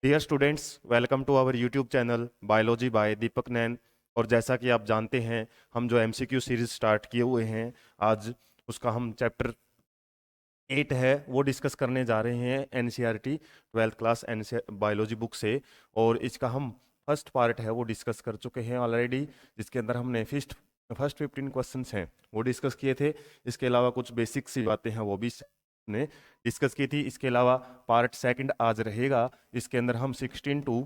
Dear students, welcome to our YouTube channel biology by Deepak Nain. और जैसा कि आप जानते हैं, हम जो एमसीक्यू सीरीज स्टार्ट किए हुए हैं, आज उसका हम चैप्टर 8 है वो डिस्कस करने जा रहे हैं NCERT 12th class biology book से। और इसका हम फर्स्ट पार्ट है वो डिस्कस कर चुके हैं ऑलरेडी, जिसके अंदर हमने फर्स्ट 15 क्वेश्चंस हैं वो डिस्कस किए थे। इसके अलावा कुछ बेसिक सी बातें हैं वो भी ने डिस्कस की थी। इसके अलावा पार्ट सेकंड आज रहेगा, इसके अंदर हम 16 to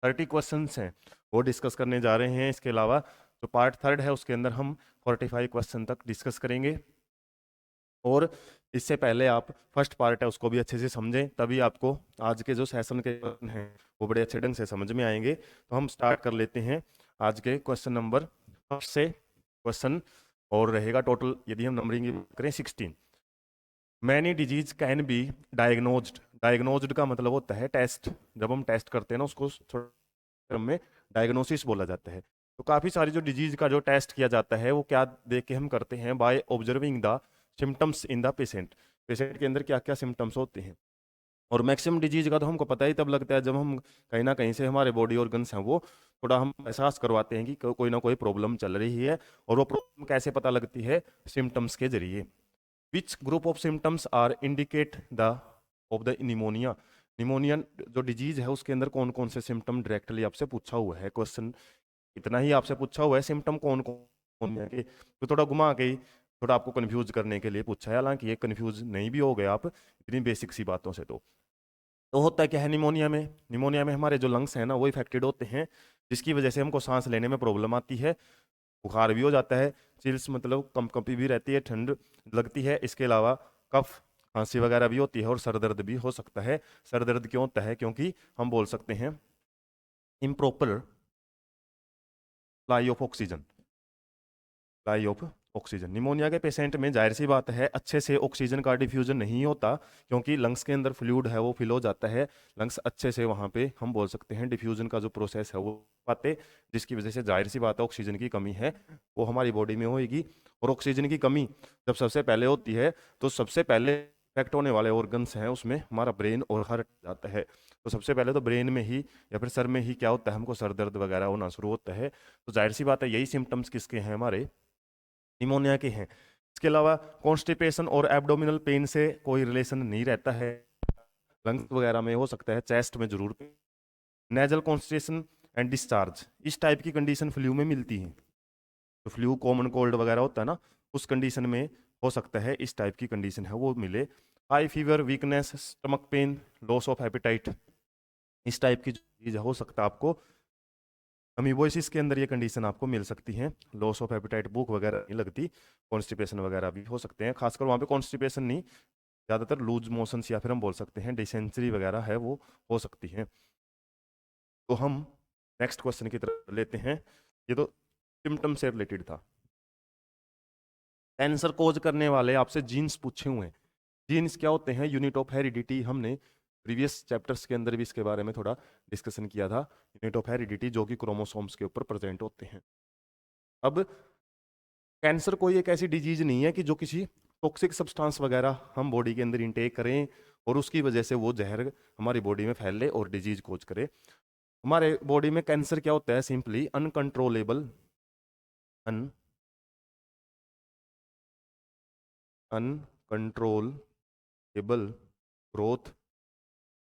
30 क्वेश्चंस हैं वो डिस्कस करने जा रहे हैं। इसके अलावा जो पार्ट थर्ड है उसके अंदर हम 45 क्वेश्चन तक डिस्कस करेंगे। और इससे पहले आप फर्स्ट पार्ट है उसको भी अच्छे से समझें, तभी आपको आज के जो सेशन के क्वेश्चन हैं वो बड़े अच्छे ढंग से समझ में आएंगे। तो हम स्टार्ट कर लेते हैं आज के क्वेश्चन नंबर फर्स्ट से। क्वेश्चन और रहेगा टोटल, यदि हम नंबरिंग की बात करें, 16। Many disease can be diagnosed. Diagnosed का मतलब होता है टेस्ट। जब हम टेस्ट करते हैं ना, उसको थोड़ा क्रम में डायग्नोसिस बोला जाता है। तो काफ़ी सारी जो डिजीज का जो टेस्ट किया जाता है वो क्या देख के हम करते हैं, by observing the symptoms in the patient. Patient के अंदर क्या क्या सिम्टम्स होते हैं। और मैक्सिमम डिजीज का तो हमको पता ही तब लगता है जब हम कहीं ना कहीं से हमारे बॉडी ऑर्गन्स हैं वो थोड़ा हम एहसास करवाते हैं कि कोई ना कोई प्रॉब्लम चल रही है। और वो प्रॉब्लम कैसे पता लगती है? सिम्टम्स के जरिए। Which group of symptoms are indicate the of the pneumonia. Pneumonia जो डिजीज है उसके अंदर कौन कौन से सिम्टम डायरेक्टली आपसे पूछा हुआ है। क्वेश्चन इतना ही आपसे पूछा हुआ है, सिम्टम कौन कौन है, तो थोड़ा घुमा के ही थोड़ा आपको कंफ्यूज करने के लिए पूछा है। हालांकि ये कंफ्यूज नहीं भी हो गए आप इतनी बेसिक सी बातों से। तो होता क्या है निमोनिया में? निमोनिया में हमारे जो लंग्स हैं ना वो इफेक्टेड होते हैं, जिसकी वजह से हमको सांस लेने में प्रॉब्लम आती है, बुखार भी हो जाता है, चिल्स मतलब कंपकंपी भी रहती है, ठंड लगती है। इसके अलावा कफ खांसी वगैरह भी होती है और सर दर्द भी हो सकता है। सर दर्द क्यों होता है? क्योंकि हम बोल सकते हैं improper supply of oxygen. Supply of oxygen pneumonia के पेशेंट में जाहिर सी बात है अच्छे से ऑक्सीजन का डिफ्यूजन नहीं होता, क्योंकि लंग्स के अंदर फ्लूइड है वो फिल हो जाता है। लंग्स अच्छे से वहाँ पे हम बोल सकते हैं डिफ्यूजन का जो प्रोसेस है वो पाते, जिसकी वजह से जाहिर सी बात है ऑक्सीजन की कमी है वो हमारी बॉडी में होगी। और ऑक्सीजन की कमी जब सबसे पहले होती है तो सबसे पहले इफेक्ट होने वाले ऑर्गन्स हैं उसमें हमारा ब्रेन और हार्ट जाता है। तो सबसे पहले तो ब्रेन में ही या फिर सर में ही क्या होता है, हमको सर दर्द वगैरह होना शुरू होता है। तो जाहिर सी बात है यही सिम्टम्स किसके हैं? हमारे निमोनिया के हैं। इसके अलावा कॉन्स्टिपेशन और एब्डोमिनल पेन से कोई रिलेशन नहीं रहता है। लंग्स वगैरह में हो सकता है, चेस्ट में जरूर। नेजल कॉन्स्टिपेशन एंड डिस्चार्ज, इस टाइप की कंडीशन फ्लू में मिलती है। तो फ्लू कॉमन कोल्ड वगैरह होता है ना, उस कंडीशन में हो सकता है इस टाइप की कंडीशन है वो मिले। High fever, weakness, stomach pain, loss of appetite, इस टाइप की चीज हो सकता है आपको अमीबोसिस के अंदर ये कंडीशन आपको मिल सकती है। लॉस ऑफ एपिटाइट, भूख वगैरह नहीं लगती, कॉन्स्टिपेशन वगैरह भी हो सकते हैं। खासकर वहाँ पे कॉन्स्टिपेशन नहीं, ज़्यादातर लूज मोशंस या फिर हम बोल सकते हैं डिसेंट्री वगैरह है वो हो सकती है। तो हम नेक्स्ट क्वेश्चन की तरफ लेते हैं। ये तो सिम्टम से रिलेटेड था। कैंसर कोज करने वाले आपसे जीन्स पूछे हुए हैं। जीन्स क्या होते हैं? Unit of heredity. हमने प्रीवियस चैप्टर्स के अंदर भी इसके बारे में थोड़ा डिस्कशन किया था। यूनिट ऑफ हेरिडिटी जो कि क्रोमोसोम्स के ऊपर प्रेजेंट होते हैं। अब कैंसर कोई एक ऐसी डिजीज नहीं है कि जो किसी टॉक्सिक सब्सटेंस वगैरह हम बॉडी के अंदर इंटेक करें और उसकी वजह से वो जहर हमारी बॉडी में फैले और डिजीज कोज करे। हमारे बॉडी में कैंसर क्या होता है? Simply uncontrollable uncontrollable growth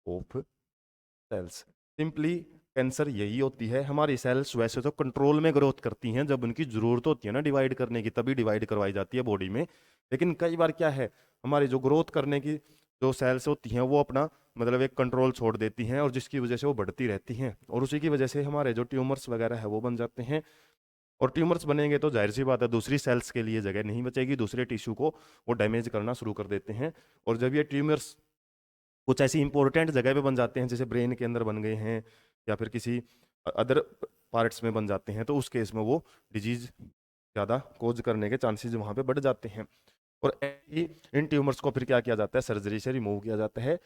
of cells. Simply cancer यही होती है। हमारी सेल्स वैसे तो कंट्रोल में ग्रोथ करती हैं, जब उनकी जरूरत होती है ना डिवाइड करने की तभी डिवाइड करवाई जाती है बॉडी में। लेकिन कई बार क्या है, हमारी जो ग्रोथ करने की जो सेल्स होती हैं वो अपना मतलब एक कंट्रोल छोड़ देती हैं और जिसकी वजह से वो बढ़ती रहती हैं और उसी की वजह से हमारे जो ट्यूमर्स वगैरह है वो बन जाते हैं। और ट्यूमर्स बनेंगे तो जाहिर सी बात है दूसरी सेल्स के लिए जगह नहीं बचेगी, दूसरे टिश्यू को वो डैमेज करना शुरू कर देते हैं। और जब ये ट्यूमर्स कुछ ऐसी इंपॉर्टेंट जगह पे बन जाते हैं, जैसे ब्रेन के अंदर बन गए हैं या फिर किसी अदर पार्ट्स में बन जाते हैं, तो उस केस में वो डिजीज ज़्यादा कोज करने के चांसेस वहाँ पे बढ़ जाते हैं। और इन ट्यूमर्स को फिर क्या किया जाता है? सर्जरी से रिमूव किया जाता है।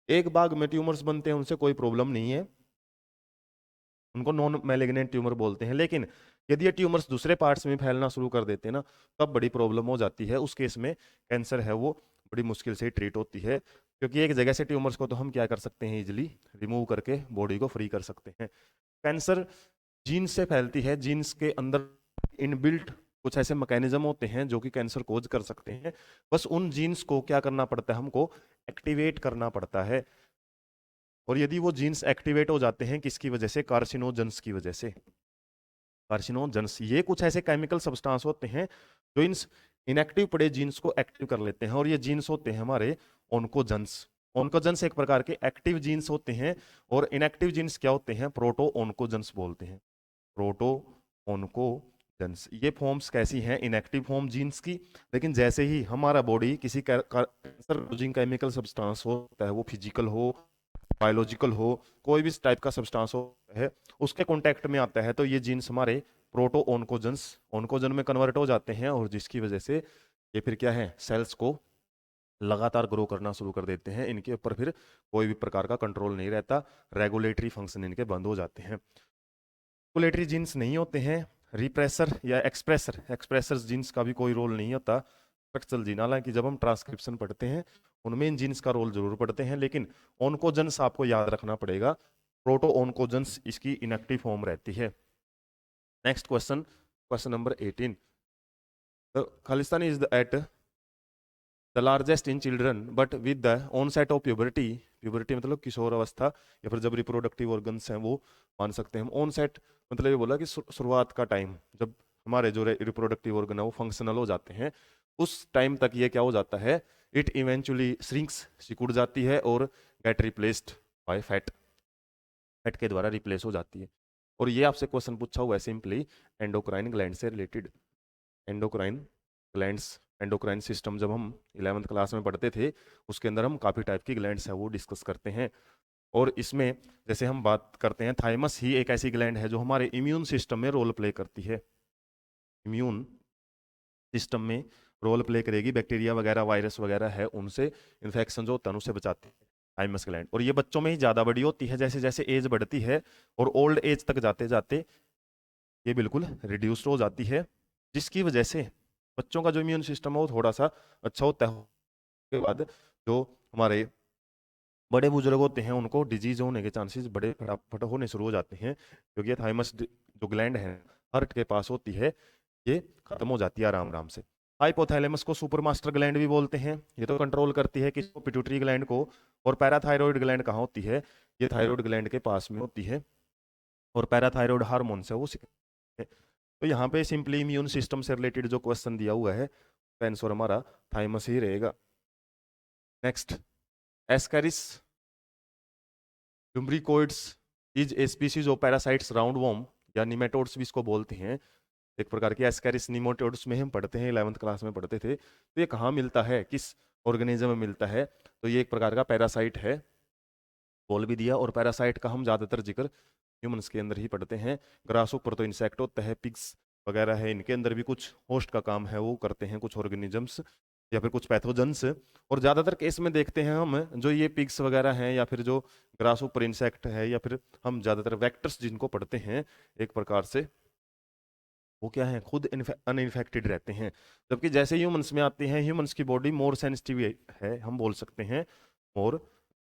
एक बाग में ट्यूमर्स बनते हैं उनसे कोई प्रॉब्लम नहीं है, उनको नॉन मैलिग्नेंट ट्यूमर बोलते हैं। लेकिन यदि ये ट्यूमर्स दूसरे पार्ट्स में फैलना शुरू कर देते हैं ना, तब बड़ी प्रॉब्लम हो जाती है। उस केस में कैंसर है वो बड़ी मुश्किल से ट्रीट होती है। क्योंकि एक जगह से ट्यूमर्स को तो हम क्या कर सकते हैं, इजिली रिमूव करके बॉडी को फ्री कर सकते हैं। कैंसर जीन्स से फैलती है, जीन्स के अंदर इनबिल्ट कुछ ऐसे मैकेनिज्म होते हैं जो कि कैंसर कोज कर सकते हैं, बस उन जीन्स को क्या करना पड़ता है, हमको एक्टिवेट करना पड़ता है। और यदि वो जीन्स एक्टिवेट हो जाते हैं किसकी वजह से, कार्सिनोजेंस की वजह से। कार्सिनोजेंस ये कुछ ऐसे केमिकल सब्सटेंस होते हैं जो इन इनएक्टिव पड़े जीन्स को एक्टिव कर लेते हैं, और ये जीन्स होते हैं हमारे ओनकोजेंस। ओनकोजेंस एक प्रकार के एक्टिव जीन्स होते हैं, और इनएक्टिव जीन्स क्या होते हैं, प्रोटो ओनकोजेंस बोलते हैं। प्रोटो ओनकोजेंस ये फॉर्म्स कैसी हैं, इनएक्टिव फॉर्म जीन्स की। लेकिन जैसे ही हमारा बॉडी किसी कैंसर केमिकल सब्सटेंस होता है, वो फिजिकल हो, बायोलॉजिकल हो, कोई भी टाइप का सब्सटेंस हो है, उसके कांटेक्ट में आता है, तो ये जीन्स हमारे प्रोटो ओनकोजेंस ओनकोजन में कन्वर्ट हो जाते हैं, और जिसकी वजह से ये फिर क्या है, सेल्स को लगातार ग्रो करना शुरू कर देते हैं। इनके ऊपर फिर कोई भी प्रकार का कंट्रोल नहीं रहता, रेगुलेटरी फंक्शन इनके बंद हो जाते हैं। रेगुलेटरी जीन्स नहीं होते हैं, रिप्रेसर या एक्सप्रेसर, एक्सप्रेसर जीन्स का भी कोई रोल नहीं होता स्ट्रक्चरल जीन। हालांकि जब हम ट्रांसक्रिप्शन पढ़ते हैं उनमें इन जीन्स का रोल जरूर पढ़ते हैं, लेकिन ओनकोजेंस आपको याद रखना पड़ेगा, प्रोटो ओनकोजेंस इसकी इनएक्टिव फॉर्म रहती है। Next question, question number 18। Khalistan is at the largest in children but with the onset of puberty, puberty मतलब किशोर अवस्था, या फिर जब रिप्रोडक्टिव ऑर्गन्स हैं वो मान सकते हैं हम। ऑनसेट मतलब ये बोला कि शुरुआत का टाइम, जब हमारे जो रिप्रोडक्टिव ऑर्गन है वो फंक्शनल हो जाते हैं, उस टाइम तक ये क्या हो जाता है, इट इवेंचुअली श्रिंक्स, सिकुड़ जाती है, और gate replaced by fat, fat के द्वारा रिप्लेस हो जाती है। और ये आपसे क्वेश्चन पूछा हुआ है सिंपली एंडोक्राइन ग्लैंड से related. Endocrine glands, endocrine system जब हम 11th क्लास में पढ़ते थे, उसके अंदर हम काफ़ी टाइप की ग्लैंड्स है वो डिस्कस करते हैं। और इसमें जैसे हम बात करते हैं, थाइमस ही एक ऐसी ग्लैंड है जो हमारे इम्यून सिस्टम में रोल प्ले करती है, इम्यून सिस्टम में रोल प्ले करेगी, बैक्टीरिया वगैरह वायरस वगैरह है उनसे इन्फेक्शन जो होता है उससे बचाती है थाइमस ग्लैंड। और ये बच्चों में ही ज़्यादा बड़ी होती है, जैसे जैसे एज बढ़ती है और ओल्ड एज तक जाते जाते ये बिल्कुल रिड्यूस्ड हो जाती है, जिसकी वजह से बच्चों का जो इम्यून सिस्टम है वो थोड़ा सा अच्छा होता है। उसके बाद जो हमारे बड़े बुजुर्ग होते हैं उनको डिजीज होने के चांसेस बड़े फटाफट होने शुरू हो जाते हैं, क्योंकि ये थाइमस जो ग्लैंड है हार्ट के पास होती है, ये खत्म हो जाती है आराम आराम से। हाइपोथैलेमस को सुपर मास्टर ग्लैंड भी बोलते हैं, ये तो कंट्रोल करती है किसको, पिट्यूटरी ग्लैंड को। और पैराथायरॉइड ग्लैंड कहाँ होती है, ये थायराइड ग्लैंड के पास में होती है, और पैराथायरॉइड हार्मोन है वो है। तो यहाँ पे सिंपली इम्यून सिस्टम से रिलेटेड जो क्वेश्चन दिया हुआ है, आंसर हमारा थाइमस ही रहेगा। Next, Ascaris lumbricoides is a species of parasites round worm, या निमेटोड्स भी इसको बोलते हैं, एक प्रकार के एस्कैरिस निमेटोड्स में हम पढ़ते हैं, 11th क्लास में पढ़ते थे। तो ये कहाँ मिलता है, किस ऑर्गेनिज्म में मिलता है, तो ये एक प्रकार का पैरासाइट है, बोल भी दिया। और पैरासाइट का हम ज़्यादातर जिक्र ह्यूमंस के अंदर ही पढ़ते हैं। ग्रासोपर तो इंसेक्ट होता है, पिग्स वगैरह है, इनके अंदर भी कुछ होस्ट का काम है वो करते हैं, कुछ ऑर्गेनिजम्स या फिर कुछ पैथोजन्स। और ज़्यादातर केस में देखते हैं हम जो ये पिग्स वगैरह हैं, या फिर जो ग्रासोपर इंसेक्ट है, या फिर हम ज़्यादातर वेक्टर्स जिनको पढ़ते हैं, एक प्रकार से वो क्या है, खुद अनइन्फेक्टेड रहते हैं। जबकि जैसे ह्यूमंस में आते हैं, ह्यूमंस की बॉडी मोर सेंसिटिव है, हम बोल सकते हैं मोर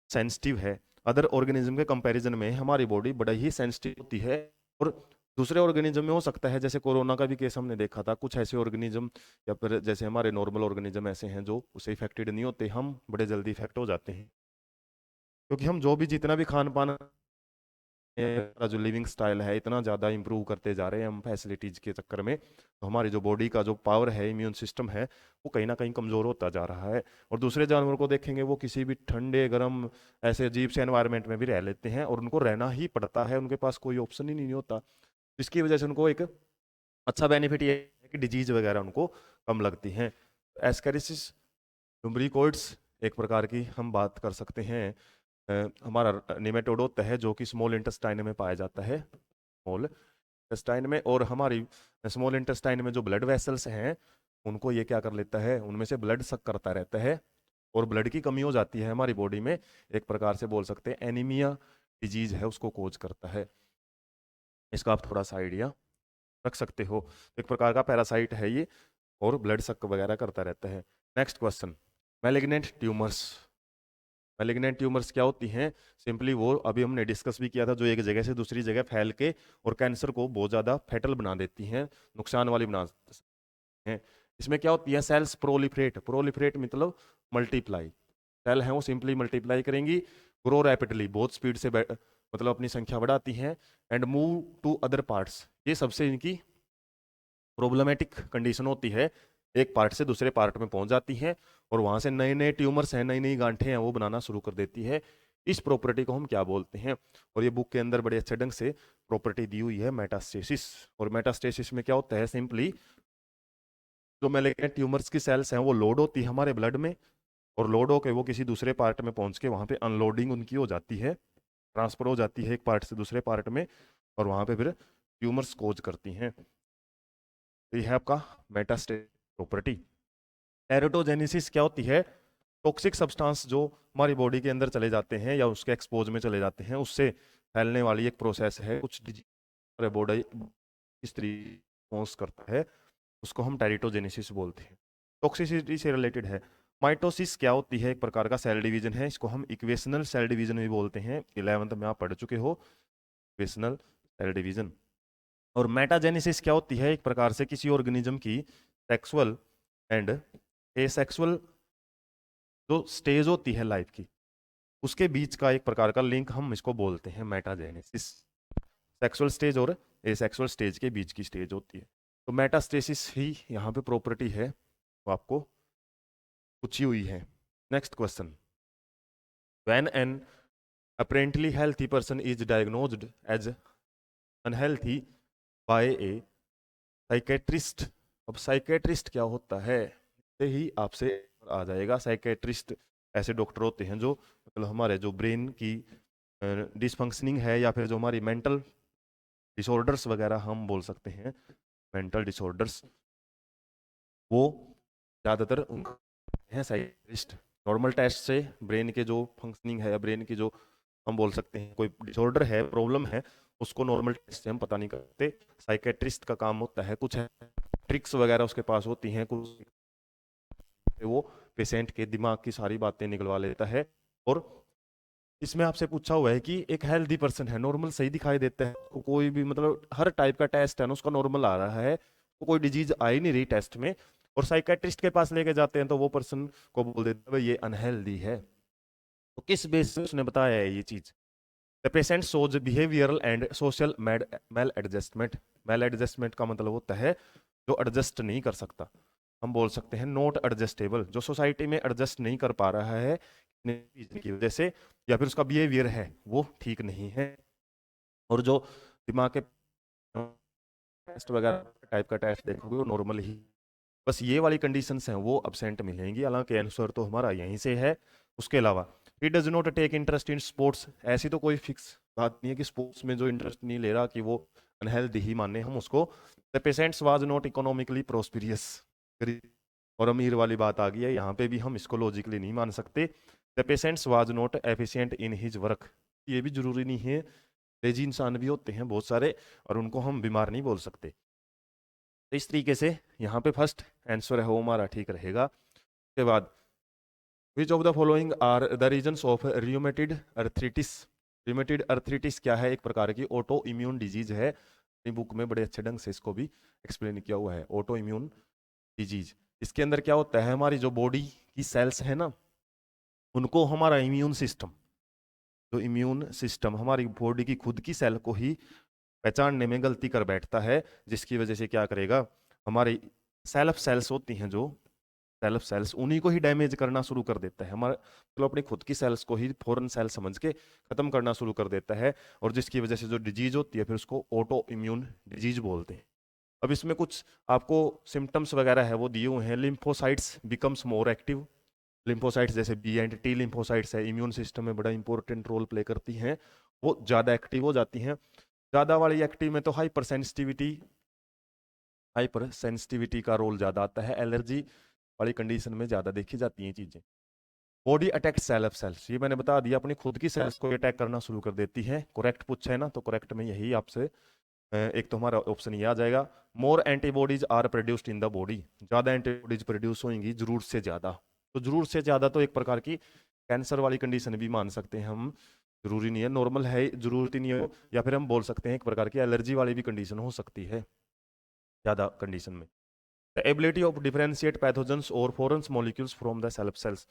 सेंसिटिव है। अदर ऑर्गेनिज्म के कंपैरिजन में हमारी बॉडी बड़ा ही सेंसिटिव होती है। और दूसरे ऑर्गेनिज्म में हो सकता है, जैसे कोरोना का भी केस हमने देखा था, कुछ ऐसे ऑर्गेनिज्म या फिर जैसे हमारे नॉर्मल ऑर्गेनिज्म ऐसे हैं जो उससे इफेक्टेड नहीं होते, हम बड़े जल्दी इफेक्ट हो जाते हैं, क्योंकि हम जो भी जितना भी खान पान, हमारा जो लिविंग स्टाइल है इतना ज़्यादा इंप्रूव करते जा रहे हैं हम फैसिलिटीज के चक्कर में, तो हमारी जो बॉडी का जो पावर है, इम्यून सिस्टम है, वो कहीं ना कहीं कमज़ोर होता जा रहा है। और दूसरे जानवर को देखेंगे, वो किसी भी ठंडे गर्म ऐसे अजीब से एनवायरनमेंट में भी रह लेते हैं, और उनको रहना ही पड़ता है, उनके पास कोई ऑप्शन ही नहीं होता। इसकी वजह से उनको एक अच्छा बेनिफिट ये है कि डिजीज वगैरह उनको कम लगती हैं। एस्कैरिसिस लुम्ब्रिकोइड्स एक प्रकार की हम बात कर सकते हैं, हमारा निमेटोड होता है जो कि स्मॉल इंटेस्टाइन में पाया जाता है, स्मॉल इंटेस्टाइन में। और हमारी स्मॉल इंटेस्टाइन में जो ब्लड वेसल्स हैं उनको ये क्या कर लेता है, उनमें से ब्लड सक करता रहता है, और ब्लड की कमी हो जाती है हमारी बॉडी में, एक प्रकार से बोल सकते हैं एनीमिया डिजीज है उसको कोज करता है। इसका आप थोड़ा सा आइडिया रख सकते हो। एक प्रकार का पैरासाइट है ये, और ब्लड सक वगैरह करता रहता है। Next question, malignant tumours. Malignant tumours क्या होती हैं? सिंपली वो अभी हमने डिस्कस भी किया था, जो एक जगह से दूसरी जगह फैल के और कैंसर को बहुत ज़्यादा फैटल बना देती हैं, नुकसान वाली बना हैं। इसमें क्या होती है? सेल्स प्रोलिफरेट, प्रोलिफरेट मतलब मल्टीप्लाई, सेल हैं वो सिंपली मल्टीप्लाई करेंगी, ग्रो रैपिडली, बहुत स्पीड से मतलब अपनी संख्या बढ़ाती हैं, and move to other parts. ये सबसे इनकी प्रॉब्लमेटिक कंडीशन होती है, एक पार्ट से दूसरे पार्ट में पहुंच जाती हैं और वहां से नए नए ट्यूमर्स हैं, नई नई गांठें हैं, वो बनाना शुरू कर देती है। इस प्रॉपर्टी को हम क्या बोलते हैं? और ये बुक के अंदर बड़े अच्छे ढंग से प्रॉपर्टी दी हुई है, मेटास्टेसिस। और मेटास्टेसिस में क्या होता है? सिंपली जो मैलिग्नेंट ट्यूमर्स की सेल्स हैं वो लोड होती है हमारे ब्लड में, और लोड होकर वो किसी दूसरे पार्ट में पहुंच के वहां पे अनलोडिंग उनकी हो जाती है, ट्रांसफर हो जाती है एक पार्ट से दूसरे पार्ट में, और वहां पे फिर ट्यूमर्स कोज करती हैं। तो ये है आपका मेटास्टेसिस प्रॉपर्टी। टेरिटोजेनेसिस क्या होती है? टॉक्सिक सब्सटेंस जो हमारी बॉडी के अंदर चले जाते हैं या उसके एक्सपोज में चले जाते हैं, उससे फैलने वाली एक प्रोसेस है, कुछ डिजीज बॉडी इस तरीके करता है, उसको हम टेरिटोजेनेसिस बोलते हैं। टॉक्सिसिटी से रिलेटेड है। माइटोसिस क्या होती है? एक प्रकार का सेल डिवीजन है, इसको हम इक्वेशनल सेल डिवीजन भी बोलते हैं, 11th में आप पढ़ चुके हो इक्वेशनल सेल डिवीजन। और मेटाजेनेसिस क्या होती है? एक प्रकार से किसी ऑर्गेनिज्म की सेक्सुअल एंड एसेक्सुअल जो स्टेज होती है लाइफ की, उसके बीच का एक प्रकार का लिंक, हम इसको बोलते हैं मेटाजेनेसिस। सेक्सुअल स्टेज और एसेक्सुअल स्टेज के बीच की स्टेज होती है। तो मेटास्टेसिस ही यहाँ पे प्रॉपर्टी है, वो आपको पूछी हुई है। Next question, when an apparently healthy person is diagnosed as unhealthy by a psychiatrist। अब साइकेट्रिस्ट क्या होता है? से ही आपसे आ जाएगा। साइकेट्रिस्ट ऐसे डॉक्टर होते हैं जो मतलब हमारे जो ब्रेन की डिसफंक्शनिंग है, या फिर जो हमारी मेंटल डिसऑर्डर्स वगैरह हम बोल सकते हैं, मेंटल डिसऑर्डर्स, वो ज़्यादातर हैं साइकेट्रिस्ट। नॉर्मल टेस्ट से ब्रेन के जो फंक्शनिंग है, या ब्रेन की जो हम बोल सकते हैं कोई डिसऑर्डर है, प्रॉब्लम है, उसको नॉर्मल टेस्ट से हम पता नहीं करते। साइकेट्रिस्ट का काम होता है, कुछ है ट्रिक्स वगैरह उसके पास होती हैं, कुछ वो पेशेंट के दिमाग की सारी बातें निकलवा लेता है। और इसमें आपसे पूछा हुआ है कि एक हेल्दी पर्सन है, नॉर्मल सही दिखाई देता है, कोई भी मतलब हर टाइप का टेस्ट है ना उसका नॉर्मल आ रहा है, तो कोई डिजीज आ ही नहीं रही टेस्ट में, और साइकेट्रिस्ट के पास लेके जाते हैं तो वो पर्सन को बोल देते हैं भाई ये अनहेल्दी है। तो किस बेस पे उसने बताया है ये चीज? The patient shows behavioural and social maladjustment. Maladjustment का मतलब होता है जो एडजस्ट नहीं कर सकता, हम बोल सकते हैं नॉट एडजस्टेबल, जो सोसाइटी में एडजस्ट नहीं कर पा रहा है की वजह से, या फिर उसका बिहेवियर है वो ठीक नहीं है। और जो दिमाग के टेस्ट वगैरह टाइप का टेस्ट देखोगे वो नॉर्मल ही, बस ये वाली कंडीशंस हैं वो अब्सेंट मिलेंगी, हालांकि आंसर तो हमारा यहीं से है। उसके अलावा he does not take interest in sports. ऐसी तो कोई फिक्स बात नहीं है कि स्पोर्ट्स में जो इंटरेस्ट नहीं ले रहा कि वो अनहेल्दी ही माने हम उसको। The patients was not economically prosperous, और अमीर वाली बात आ गई है यहाँ पे भी, हम इसको लॉजिकली नहीं मान सकते। The patients was not efficient in his work, ये भी जरूरी नहीं है, लेजी इंसान भी होते हैं बहुत सारे, और उनको हम बीमार नहीं बोल सकते। तो इस तरीके से यहाँ पे फर्स्ट आंसर है वो हमारा ठीक रहेगा। उसके बाद which of the following are the reasons of rheumatoid arthritis. Rheumatoid arthritis क्या है? एक प्रकार की ऑटो इम्यून डिजीज है, अपनी बुक में बड़े अच्छे ढंग से इसको भी एक्सप्लेन किया हुआ है, ऑटो इम्यून डिजीज। इसके अंदर क्या होता है? हमारी जो बॉडी की सेल्स है ना, उनको हमारा इम्यून सिस्टम, जो इम्यून सिस्टम हमारी बॉडी की खुद की सेल को ही पहचानने में गलती कर बैठता है, जिसकी वजह से क्या करेगा, हमारी सेल्फ सेल्स होती हैं जो सेल्फ सेल्स, उन्हीं को ही डैमेज करना शुरू कर देता है। हमारा मतलब अपनी खुद की सेल्स को ही फॉरेन सेल समझ के खत्म करना शुरू कर देता है, और जिसकी वजह से जो डिजीज होती है फिर उसको ऑटो इम्यून डिजीज बोलते हैं। अब इसमें कुछ आपको सिम्टम्स वगैरह है वो दिए हुए हैं। Lymphocytes becomes more active. Lymphocytes जैसे बी एंड टी लिम्फोसाइट्स है, इम्यून सिस्टम में बड़ा इंपॉर्टेंट रोल प्ले करती हैं, वो ज़्यादा एक्टिव हो जाती हैं। ज़्यादा वाली एक्टिव में तो हाइपर सेंसिटिविटी का रोल ज़्यादा आता है, एलर्जी वाली कंडीशन में ज़्यादा देखी जाती हैं चीज़ें। Body attack cell of cells, ये मैंने बता दिया, अपनी खुद की सेल्स को अटैक करना शुरू कर देती है। करेक्ट पूछा है ना, तो करेक्ट में यही आपसे एक तो हमारा ऑप्शन ये आ जाएगा। More antibodies are produced in the body, ज़्यादा एंटीबॉडीज प्रोड्यूस होंगी जरूरत से ज़्यादा। तो जरूरत से ज़्यादा तो एक प्रकार की कैंसर वाली कंडीशन भी मान सकते हैं हम, जरूरी नहीं है, नॉर्मल है जरूरत ही नहीं है, या फिर हम बोल सकते हैं एक प्रकार की एलर्जी वाली भी कंडीशन हो सकती है ज़्यादा कंडीशन में। The ability of differentiate pathogens और foreign molecules from the self cells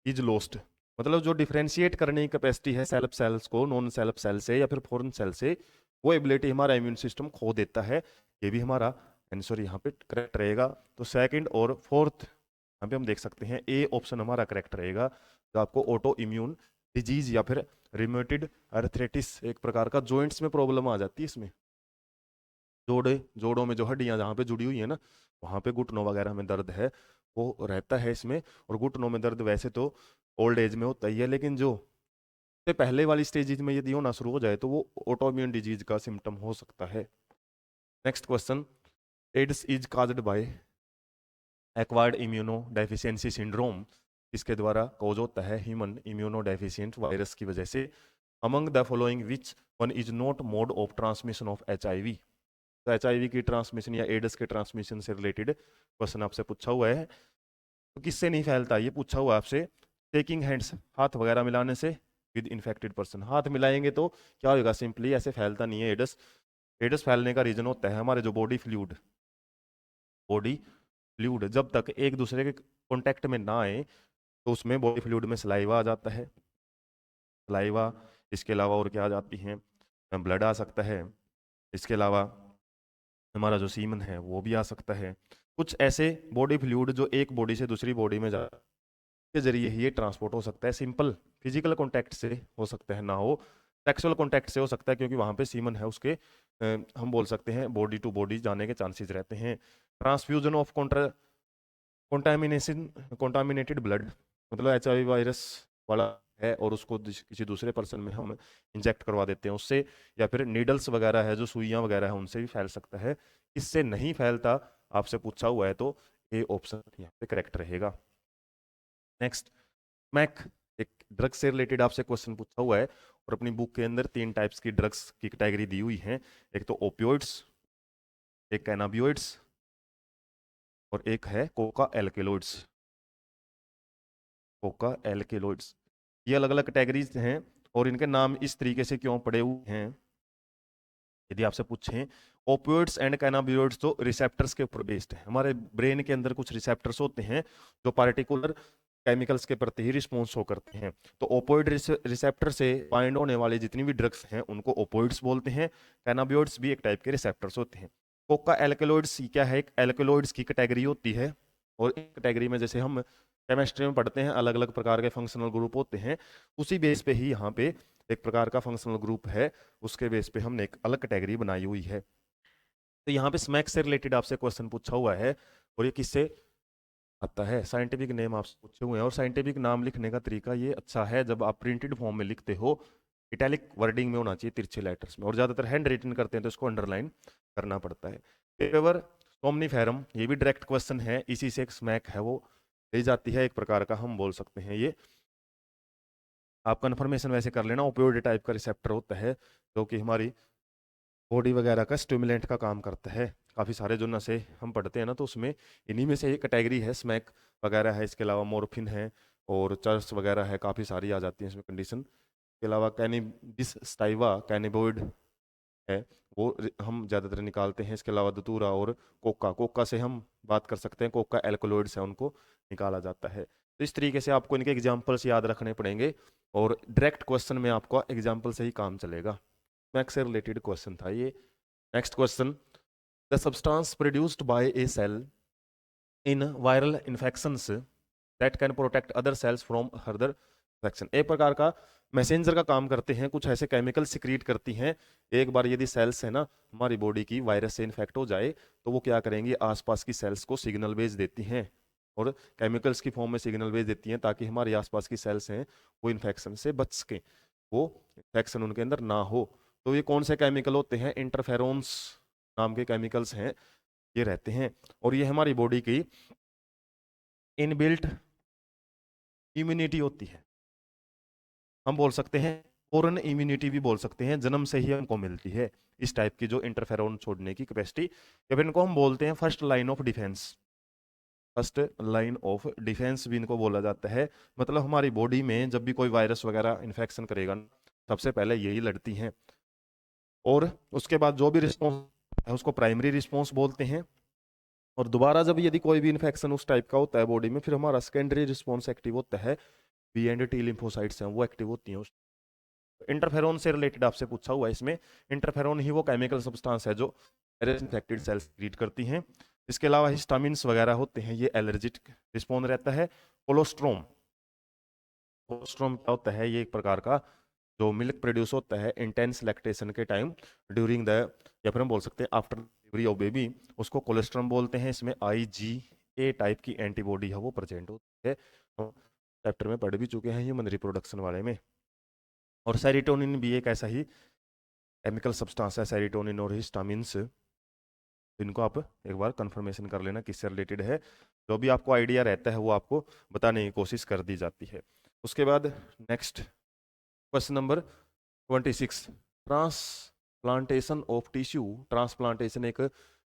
is lost. मतलब जो डिफरेंशिएट करने की कैपेसिटी है सेल्फ सेल्स को नॉन सेल्फ सेल से या फिर फॉरेन सेल से, वो एबिलिटी हमारा इम्यून सिस्टम खो देता है। ये भी हमारा आंसर यहाँ पे करेक्ट रहेगा। तो सेकंड और फोर्थ यहाँ पे हम देख सकते हैं ए ऑप्शन हमारा करेक्ट रहेगा। तो आपको ऑटो इम्यून डिजीज या फिर रिमेटेड अर्थराइटिस, एक प्रकार का जॉइंट्स में प्रॉब्लम आ जाती है इसमें, जोड़ों में जो हड्डियां जहाँ पे जुड़ी हुई है ना, वहाँ पे घुटनों वगैरह में दर्द है वो रहता है इसमें। और घुटनों में दर्द वैसे तो ओल्ड एज में होता ही है, लेकिन जो से पहले वाली स्टेज में यदि होना शुरू हो जाए तो वो ऑटोइम्यून डिजीज का सिम्टम हो सकता है। Next question, AIDS is caused by acquired immunodeficiency syndrome, इसके द्वारा कॉज होता है ह्यूमन इम्यूनो डेफिशिएंट वायरस की वजह से। Among the following which one is not mode of transmission of HIV। तो HIV की ट्रांसमिशन या एड्स के ट्रांसमिशन से रिलेटेड क्वेश्चन आपसे पूछा हुआ है। तो किससे नहीं फैलता, ये पूछा हुआ आपसे। टेकिंग हैंड्स, हाथ वगैरह मिलाने से, विद इन्फेक्टेड पर्सन, हाथ मिलाएंगे तो क्या होगा, सिंपली ऐसे फैलता नहीं है एड्स। एड्स फैलने का रीजन होता है हमारे जो बॉडी फ्लूइड जब तक एक दूसरे के कांटेक्ट में ना आए तो उसमें बॉडी फ्लूइड में सलाइवा आ जाता है, सलाइवा, इसके अलावा और क्या आ जाती हैं, ब्लड आ सकता है, इसके अलावा हमारा जो सीमन है वो भी आ सकता है। कुछ ऐसे बॉडी फ्लूइड जो एक बॉडी से दूसरी बॉडी में जा के जरिए ही ये ट्रांसपोर्ट हो सकता है। सिंपल फिजिकल कांटेक्ट से हो सकता है, ना हो सेक्सुअल कांटेक्ट से हो सकता है, क्योंकि वहाँ पे सीमन है उसके हम बोल सकते हैं बॉडी टू बॉडी जाने के चांसेस रहते हैं। Transfusion of contamination contaminated blood, मतलब HIV वायरस वाला है और उसको किसी दूसरे पर्सन में हम इंजेक्ट करवा देते हैं उससे, या फिर नीडल्स वगैरह है जो सुइयां वगैरह है उनसे भी फैल सकता है। इससे नहीं फैलता आपसे पूछा हुआ है तो ए ऑप्शन यहाँ पे करेक्ट रहेगा। नेक्स्ट, मैक, एक ड्रग से रिलेटेड आपसे क्वेश्चन पूछा हुआ है और अपनी बुक के अंदर 3 टाइप्स की ड्रग्स की कैटेगरी दी हुई है। एक तो ओपियोइड्स, एक कैनाबियोइड्स और एक है कोका एल्केलॉइड्स। कोका एल्केलॉइड्स, ये अलग अलग कैटेगरीज हैं और इनके नाम इस तरीके से क्यों पड़े हुए हैं। यदि आपसे पूछें, ओपियोइड्स एंड कैनाबियोइड्स तो रिसेप्टर्स के ऊपर बेस्ड है। हमारे ब्रेन के अंदर कुछ रिसेप्टर्स होते हैं जो पार्टिकुलर केमिकल्स के प्रति ही रिस्पॉन्स शो करते हैं। तो ओपोइड रिसेप्टर से बाइंड होने वाले जितनी भी ड्रग्स हैं उनको ओपोइड्स बोलते हैं। कैनाबियोइड्स भी एक टाइप के रिसेप्टर्स होते हैं। कोका एल्केलॉइड्स क्या है, एक एल्केलॉइड्स की कैटेगरी होती है और इस कैटेगरी में जैसे हम केमिस्ट्री में पढ़ते हैं अलग अलग प्रकार के फंक्शनल ग्रुप होते हैं, उसी बेस पे ही यहाँ पे एक प्रकार का फंक्शनल ग्रुप है, उसके बेस पे हमने एक अलग कैटेगरी बनाई हुई है। तो यहाँ पे स्मैक से रिलेटेड आपसे क्वेश्चन पूछा हुआ है और ये किससे आता है, साइंटिफिक नेम आपसे पूछे हुए हैं। और साइंटिफिक नाम लिखने का तरीका ये अच्छा है, जब आप प्रिंटेड फॉर्म में लिखते हो इटैलिक वर्डिंग में होना चाहिए, तिरछे लेटर्स में, और ज़्यादातर हैंड रिटन करते हैं तो इसको अंडरलाइन करना पड़ता है। पेपर सोमनीफेरम, ये भी डायरेक्ट क्वेश्चन है, इसी से एक स्मैक है वो ली जाती है, एक प्रकार का हम बोल सकते हैं ये, आप कन्फर्मेशन वैसे कर लेना। ओपियोइड टाइप का रिसेप्टर होता है जो कि हमारी बॉडी वगैरह का स्टिमुलेंट का काम करता है। काफ़ी सारे जो नशे हम पढ़ते हैं ना तो उसमें इन्हीं में से एक कैटेगरी है, स्मैक वगैरह है, इसके अलावा मोरफिन है और चर्स वगैरह है, काफ़ी सारी आ जाती हैं इसमें कंडीशन। इसके अलावा कैनिबिस स्टाइवा कैनिबोइड है, वो हम ज़्यादातर निकालते हैं। इसके अलावा दतूरा और कोका, कोका से हम बात कर सकते हैं, कोका एल्कोलॉइड्स है उनको निकाला जाता है। तो इस तरीके से आपको इनके एग्जाम्पल्स याद रखने पड़ेंगे और डायरेक्ट क्वेश्चन में आपको एग्जाम्पल से ही काम चलेगा। मैक्स से रिलेटेड क्वेश्चन था ये। Next question, the substance produced by a cell in viral infections that can protect other cells from further infection, एक प्रकार का मैसेंजर का काम करते हैं, कुछ ऐसे केमिकल सिक्रीट करती हैं। एक बार यदि सेल्स है ना हमारी बॉडी की वायरस से इन्फेक्ट हो जाए तो वो क्या करेंगी, आसपास की सेल्स को सिग्नल भेज देती हैं और केमिकल्स की फॉर्म में सिग्नल भेज देती हैं ताकि हमारे आसपास की सेल्स हैं वो इन्फेक्शन से बच सकें, वो इन्फेक्शन उनके अंदर ना हो। तो ये कौन से केमिकल होते हैं, इंटरफेरोन्स नाम के केमिकल्स हैं ये रहते हैं, और ये हमारी बॉडी की इनबिल्ट इम्यूनिटी होती है। हम बोल सकते हैं फॉरेन इम्यूनिटी भी बोल सकते हैं, जन्म से ही हमको मिलती है इस टाइप की जो इंटरफेरोन छोड़ने की कैपेसिटी, या फिर इनको हम बोलते हैं first line of defence. First line of defence भी इनको बोला जाता है। मतलब हमारी बॉडी में जब भी कोई वायरस वगैरह इन्फेक्शन करेगा, सबसे पहले यही लड़ती हैं। और उसके बाद जो भी रिस्पॉन्स है उसको प्राइमरी रिस्पॉन्स बोलते हैं। और दोबारा जब यदि कोई भी इन्फेक्शन उस टाइप का होता है बॉडी में, फिर हमारा सेकेंडरी रिस्पॉन्स एक्टिव होता है। बी एंड टी लिम्फोसाइट्स हैं वो एक्टिव होती हैं। इंटरफेरोन से रिलेटेड आपसे पूछा हुआ है इसमें। इंटरफेरोन ही वो केमिकल सब्सटेंस है जो इन्फेक्टेड सेल्स क्रिएट करती हैं। इसके अलावा हिस्टामिन्स वगैरह होते हैं, ये एलर्जिक रिस्पॉन्स रहता है। कोलोस्ट्रोम, कोलोस्ट्रोम क्या होता है? ये एक प्रकार का जो मिल्क प्रोड्यूस होता है इंटेंस लैक्टेशन के टाइम ड्यूरिंग द, या फिर हम बोल सकते हैं आफ्टर डिलीवरी ऑफ बेबी, उसको कोलेस्ट्रॉम बोलते हैं। इसमें IgA टाइप की एंटीबॉडी है वो प्रेजेंट होती है। चैप्टर में पढ़ भी चुके हैं ह्यूमन रिप्रोडक्शन वाले में। और सेरोटोनिन भी एक ऐसा ही केमिकल सब्सटेंस है, सेरोटोनिन और हिस्टामिन्स। इनको आप एक बार कंफर्मेशन कर लेना किससे रिलेटेड है। जो भी आपको आइडिया रहता है वो आपको बताने की कोशिश कर दी जाती है। उसके बाद next question number 26, transplantation of tissue. Transplantation एक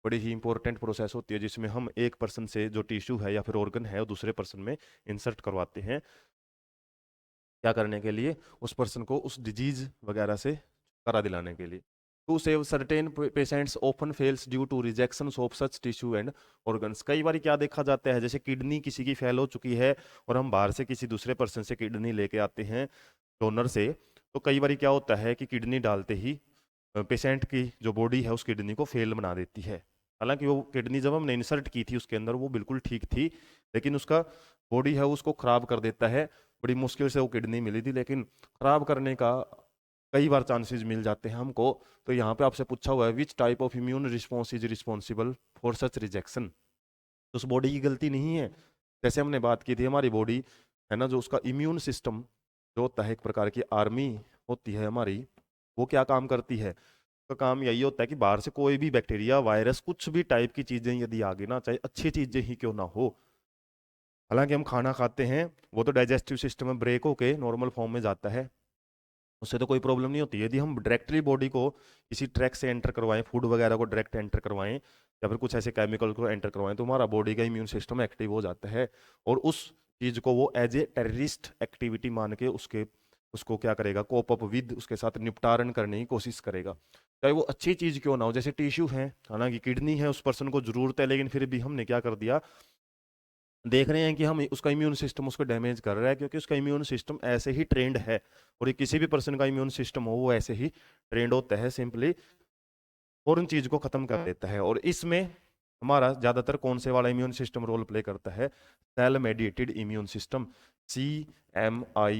बड़ी ही इंपॉर्टेंट प्रोसेस होती है जिसमें हम एक पर्सन से जो टिश्यू है या फिर ऑर्गन है वो दूसरे पर्सन में इंसर्ट करवाते हैं। क्या करने के लिए? उस पर्सन को उस डिजीज वगैरह से छुटकारा दिलाने के लिए। To save certain patients often fails due to rejection of such tissue and organs. कई बार क्या देखा जाता है, जैसे किडनी किसी की फेल हो चुकी है और हम बाहर से किसी दूसरे पर्सन से किडनी लेके आते हैं डोनर से, तो कई बार क्या होता है कि किडनी डालते ही पेशेंट की जो बॉडी है उस किडनी को फेल बना देती है। हालांकि वो किडनी जब हमने इंसर्ट की थी उसके अंदर वो बिल्कुल ठीक थी, लेकिन उसका बॉडी है उसको खराब कर देता है। बड़ी मुश्किल से वो किडनी मिली थी, लेकिन खराब करने का कई बार चांसेस मिल जाते हैं हमको। तो यहाँ पे आपसे पूछा हुआ है which type of immune response is responsible for such rejection. तो उस बॉडी की गलती नहीं है। जैसे हमने बात की थी हमारी बॉडी है ना, जो उसका इम्यून सिस्टम जो होता है एक प्रकार की आर्मी होती है हमारी, वो क्या काम करती है? उसका काम यही होता है कि बाहर से कोई भी बैक्टीरिया वायरस कुछ भी टाइप की चीजें यदि आगे ना, चाहे अच्छी चीजें ही क्यों ना हो, हालांकि हम खाना खाते हैं वो तो डाइजेस्टिव सिस्टम में ब्रेक होके नॉर्मल फॉर्म में जाता है, उससे तो कोई प्रॉब्लम नहीं होती। यदि हम डायरेक्टली बॉडी को किसी ट्रैक से एंटर करवाएं, फूड वगैरह को डायरेक्ट एंटर करवाएं या फिर कुछ ऐसे केमिकल को एंटर करवाएं, तो हमारा बॉडी का इम्यून सिस्टम एक्टिव हो जाता है और उस चीज को वो एज ए टेररिस्ट एक्टिविटी मान के उसको क्या करेगा, कोप अप विद, उसके साथ निपटारण करने की कोशिश करेगा, चाहे वो अच्छी चीज क्यों ना हो। जैसे टिश्यू है, हालांकि किडनी है उस पर्सन को जरूरत है, लेकिन फिर भी हमने क्या कर दिया, देख रहे हैं कि हम उसका इम्यून सिस्टम उसको डैमेज कर रहा है, क्योंकि उसका इम्यून सिस्टम ऐसे ही ट्रेंड है। और ये किसी भी पर्सन का इम्यून सिस्टम हो वो ऐसे ही ट्रेंड होता है, सिंपली और उन चीज को खत्म कर देता है। और इसमें हमारा ज्यादातर कौन से वाला इम्यून सिस्टम रोल प्ले करता है? Cell mediated immune system, CMI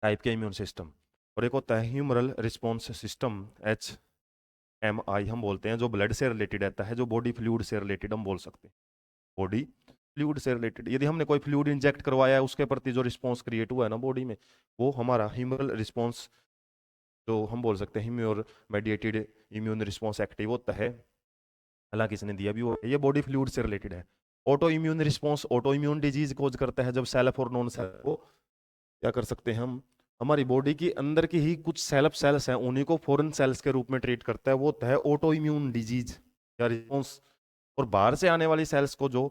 type के इम्यून सिस्टम। और एक होता है ह्यूमरल रिस्पॉन्स सिस्टम, HMI हम बोलते हैं, जो ब्लड से रिलेटेड रहता है, जो बॉडी फ्लूइड से रिलेटेड हम बोल सकते हैं, बॉडी फ्लूइड से रिलेटेड। यदि हमने कोई फ्लूइड इंजेक्ट करवाया है उसके प्रति जो रिस्पॉन्स क्रिएट हुआ है ना बॉडी में, वो हमारा ह्यूमरल रिस्पॉन्स जो हम बोल सकते हैं humour mediated immune response active होता है। हालांकि इसने दिया भी वो, ये बॉडी फ्लूइड से रिलेटेड है। Autoimmune response, autoimmune disease cause करता है जब सेल्फ और नॉन सेल्फ को क्या कर सकते हैं हम, हमारी बॉडी के अंदर की ही कुछ सेल्फ सेल्स हैं उन्हीं को फॉरेन सेल्स के रूप में ट्रीट करता है, वो होता है ऑटो इम्यून डिजीज या रिस्पॉन्स। और बाहर से आने वाली सेल्स को जो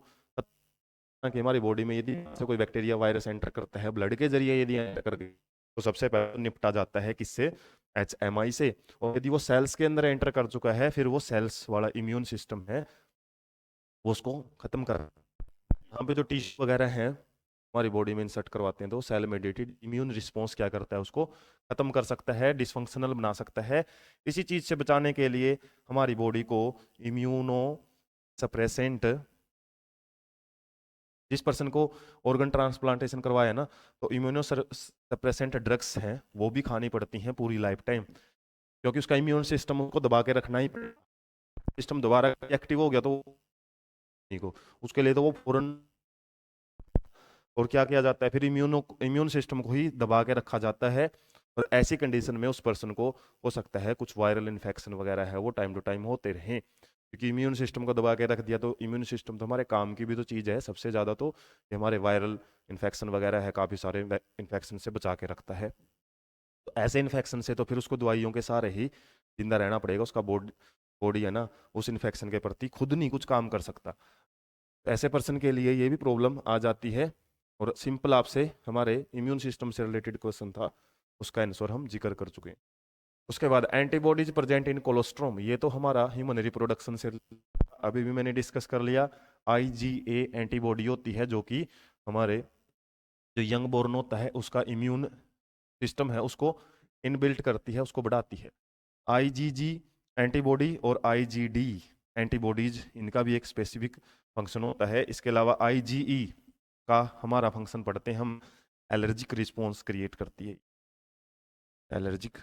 कि हमारी बॉडी में यदि से कोई बैक्टीरिया वायरस एंटर करता है ब्लड के जरिए, यदि एंटर कर गई तो सबसे पहले निपटा जाता है किससे? HMI से। और यदि वो सेल्स के अंदर एंटर कर चुका है, फिर वो सेल्स वाला इम्यून सिस्टम है वो उसको खत्म कर, यहाँ पे जो टिश्यू वगैरह है हमारी बॉडी में इंसर्ट करवाते हैं तो सेल मेडिएटेड इम्यून रिस्पॉन्स क्या करता है, उसको खत्म कर सकता है, डिसफंक्शनल बना सकता है। इसी चीज से बचाने के लिए हमारी बॉडी को इम्यूनो सप्रेसेंट, जिस पर्सन को ऑर्गन ट्रांसप्लांटेशन करवाया ना, तो इम्यूनो सप्रेसेंट ड्रग्स हैं वो भी खानी पड़ती हैं पूरी लाइफ टाइम, क्योंकि उसका इम्यून सिस्टम को दबा के रखना ही, सिस्टम दोबारा एक्टिव हो गया तो को उसके लिए तो वो फौरन, और क्या किया जाता है फिर इम्यून सिस्टम को ही दबा के रखा जाता है। और ऐसी कंडीशन में उस पर्सन को हो सकता है कुछ वायरल इन्फेक्शन वगैरह है वो टाइम टू टाइम होते रहें, क्योंकि इम्यून सिस्टम को दबा के रख दिया। तो इम्यून सिस्टम तो हमारे काम की भी तो चीज़ है सबसे ज़्यादा, तो ये हमारे वायरल इन्फेक्शन वगैरह है काफ़ी सारे इन्फेक्शन से बचा के रखता है। तो ऐसे इन्फेक्शन से तो फिर उसको दवाइयों के सहारे ही जिंदा रहना पड़ेगा, उसका बॉडी है ना उस इन्फेक्शन के प्रति खुद नहीं कुछ काम कर सकता। ऐसे पर्सन के लिए ये भी प्रॉब्लम आ जाती है। और सिंपल आपसे हमारे इम्यून सिस्टम से रिलेटेड क्वेश्चन था, उसका आंसर हम जिक्र कर चुके हैं। उसके बाद एंटीबॉडीज प्रेजेंट इन कोलोस्ट्रोम, ये तो हमारा ह्यूमन रिप्रोडक्शन से अभी भी मैंने डिस्कस कर लिया। IgA एंटीबॉडी होती है जो कि हमारे जो यंग बोर्न होता है उसका इम्यून सिस्टम है उसको इनबिल्ट करती है, उसको बढ़ाती है। IgG एंटीबॉडी और IgD एंटीबॉडीज, इनका भी एक स्पेसिफिक फंक्शन होता है। इसके अलावा IgE का हमारा फंक्शन पढ़ते हैं हम, एलर्जिक रिस्पॉन्स क्रिएट करती है। एलर्जिक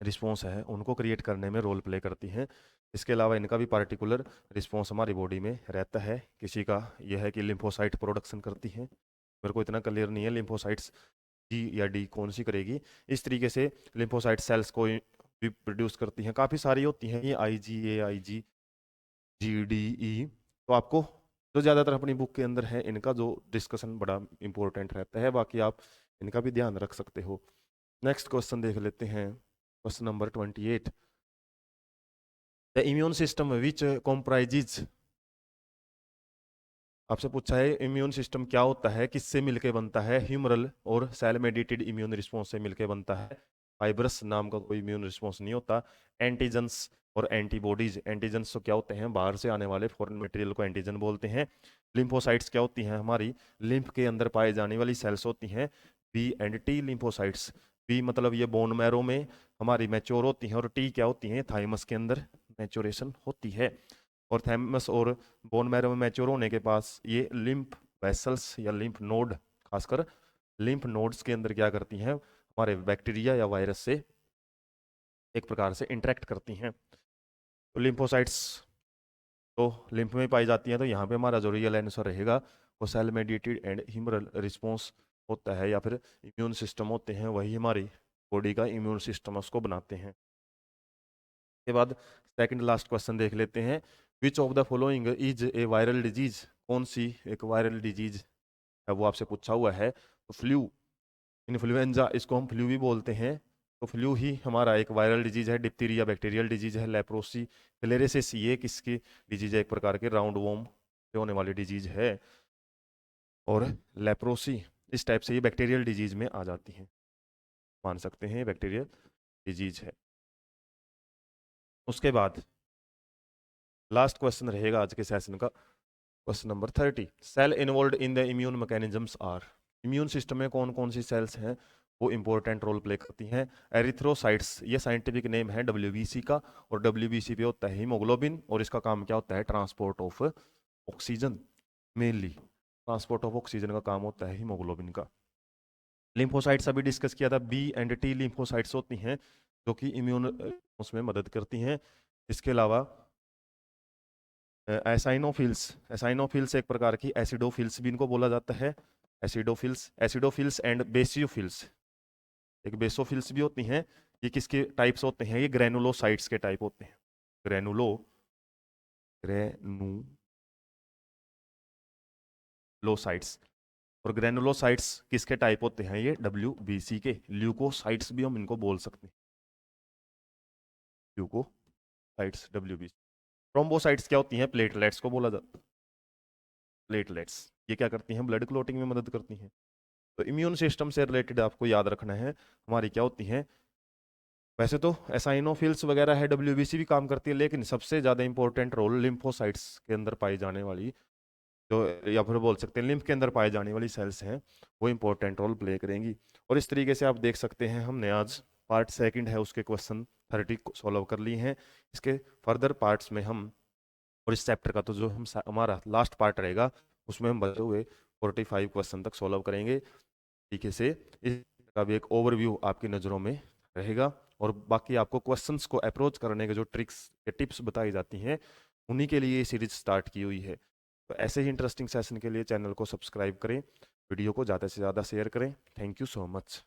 रिस्पॉन्स है उनको क्रिएट करने में रोल प्ले करती हैं। इसके अलावा इनका भी पार्टिकुलर रिस्पॉन्स हमारी बॉडी में रहता है। किसी का यह है कि लिम्फोसाइट प्रोडक्शन करती हैं, मेरे को इतना क्लियर नहीं है लिम्फोसाइट्स जी या डी कौन सी करेगी। इस तरीके से लिम्फोसाइट सेल्स को भी प्रोड्यूस करती हैं, काफ़ी सारी होती हैं ये IgA IgG, तो आपको जो ज़्यादातर अपनी बुक के अंदर है इनका जो डिस्कशन बड़ा इंपॉर्टेंट रहता है, बाकी आप इनका भी ध्यान रख सकते हो। नेक्स्ट क्वेश्चन देख लेते हैं, question number 28। The immune system which comprises, आपसे पूछा है इम्यून सिस्टम क्या होता है, किससे मिलके बनता है। ह्यूमरल और सेल मेडिएटेड इम्यून रिस्पॉन्स से मिलके बनता है। फाइब्रस नाम का कोई इम्यून रिस्पॉन्स नहीं होता। एंटीजन्स और एंटीबॉडीज, एंटीजन्स तो क्या होते हैं, बाहर से आने वाले फॉरेन मटेरियल को एंटीजन बोलते हैं। लिम्फोसाइट्स क्या होती हैं, हमारी लिम्फ के अंदर पाए जाने वाली सेल्स होती हैं। B&T लिम्फोसाइट्स, बी मतलब ये बोन मैरो में हमारी मैच्योर होती हैं, और टी क्या होती हैं, थाइमस के अंदर मैच्योरेशन होती है। और थैमस और बोन मैरो में मैच्योर होने के पास ये लिम्फ वेसल्स या लिम्फ नोड, खासकर लिम्फ नोड्स के अंदर क्या करती हैं, हमारे बैक्टीरिया या वायरस से एक प्रकार से इंटरेक्ट करती हैं। तो लिम्फोसाइट्स तो लिम्फ में पाई जाती हैं, तो यहाँ पे हमारा जो रियल आंसर रहेगा वो cell mediated and humoral response होता है, या फिर इम्यून सिस्टम होते हैं, वही हमारी बॉडी का इम्यून सिस्टम उसको बनाते हैं। के बाद सेकंड लास्ट क्वेश्चन देख लेते हैं, विच of the following is a viral disease, कौन सी एक वायरल डिजीज है वो आपसे पूछा हुआ है। तो फ्लू, इन्फ्लुएंजा, इसको हम फ्लू भी बोलते हैं, तो फ्लू ही हमारा एक वायरल डिजीज है। डिप्थीरिया बैक्टीरियल डिजीज है। लेप्रोसी फिलेरियासिस ये किसकी डिजीज है, एक प्रकार के राउंड वॉर्म से होने वाली डिजीज है। और लेप्रोसी इस टाइप से ये बैक्टीरियल डिजीज में आ जाती है, मान सकते हैं बैक्टीरियल डिजीज है। उसके बाद लास्ट क्वेश्चन रहेगा आज के सेशन का, question number 30। Cell involve in the immune mechanisms are, immune system में कौन कौन सी सेल्स हैं वो इंपॉर्टेंट रोल प्ले करती हैं। एरिथ्रोसाइट्स, ये साइंटिफिक नेम है WBC का, और WBC पे होता है हीमोग्लोबिन, और इसका काम क्या होता है, transport of oxygen, mainly transport of oxygen का काम होता है हीमोग्लोबिन का। लिम्फोसाइट्स अभी डिस्कस किया था, B&T लिम्फोसाइट्स होती हैं जो कि इम्यून उसमें मदद करती हैं। इसके अलावा एसाइनोफिल्स, एसाइनोफिल्स एक प्रकार की एसिडोफिल्स भी इनको बोला जाता है। एसिडोफिल्स, एसिडोफिल्स एंड बेसियोफिल्स, एक बेसोफिल्स भी होती हैं। ये किसके टाइप्स होते हैं, ये ग्रेनुलोसाइट्स के टाइप होते हैं। ग्रेनुलोसाइट्स, और ग्रेनुलोसाइट्स किसके टाइप होते हैं, ये WBC के। ल्यूकोसाइट्स भी हम इनको बोल सकते हैं, ल्यूकोसाइट्स WBC। थ्रोम्बोसाइट्स क्या होती हैं, प्लेटलेट्स को बोला जाता है। प्लेटलेट्स ये क्या करती हैं, ब्लड क्लोटिंग में मदद करती हैं। तो इम्यून सिस्टम से रिलेटेड आपको याद रखना है हमारी क्या होती हैं, वैसे तो एसाइनोफिल्स वगैरह है, WBC भी काम करती है, लेकिन सबसे ज़्यादा इंपॉर्टेंट रोल लिम्फोसाइट्स के अंदर पाई जाने वाली जो, या फिर बोल सकते हैं लिम्फ के अंदर पाई जाने वाली सेल्स हैं, वो इंपॉर्टेंट रोल प्ले करेंगी। और इस तरीके से आप देख सकते हैं हमने आज पार्ट सेकंड है उसके क्वेश्चन 30 सॉल्व कर लिए हैं। इसके फर्दर पार्ट्स में हम, और इस चैप्टर का तो जो हम हमारा लास्ट पार्ट रहेगा उसमें हम बचे हुए 45 क्वेश्चन तक सॉल्व करेंगे। तरीके से इसका भी एक ओवरव्यू आपकी नज़रों में रहेगा, और बाकी आपको क्वेश्चंस को अप्रोच करने के जो ट्रिक्स या टिप्स बताई जाती हैं उन्हीं के लिए ये सीरीज स्टार्ट की हुई है। तो ऐसे ही इंटरेस्टिंग सेशन के लिए चैनल को सब्सक्राइब करें, वीडियो को ज़्यादा से ज़्यादा शेयर करें। Thank you so much.